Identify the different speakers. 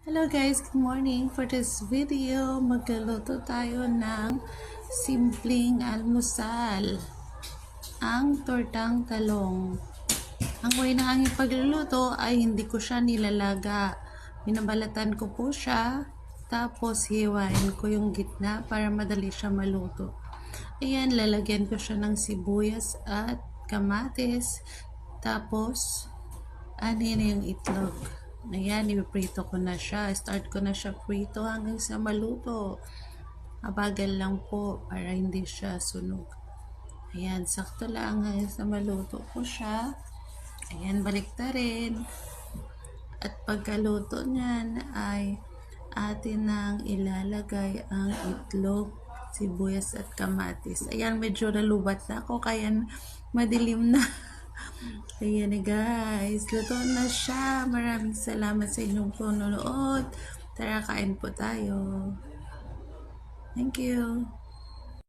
Speaker 1: Hello guys, good morning. For this video, magluluto tayo ng simpleng almusal, ang tortang talong. Ang way ng aking pagluluto ay hindi ko siya nilalaga. Binabalatan ko po siya, tapos hiwain ko yung gitna para madali siya maluto. Ayan, lalagyan ko siya ng sibuyas at kamatis, tapos anin yung itlog. Ayan, ipiprito ko na siya. Start ko na siya prito hanggang sa maluto. Abagal lang po para hindi siya sunog. Ayan, sakto lang hanggang sa maluto ko siya. Ayan, balik na rin. At pagkaluto niyan ay atin nang ilalagay ang itlog, sibuyas at kamatis. Ayan, medyo nalubat na ako kaya madilim na. Ayan na guys, luto na siya. Maraming salamat sa inyong panonood. Tara, kain po tayo. Thank you.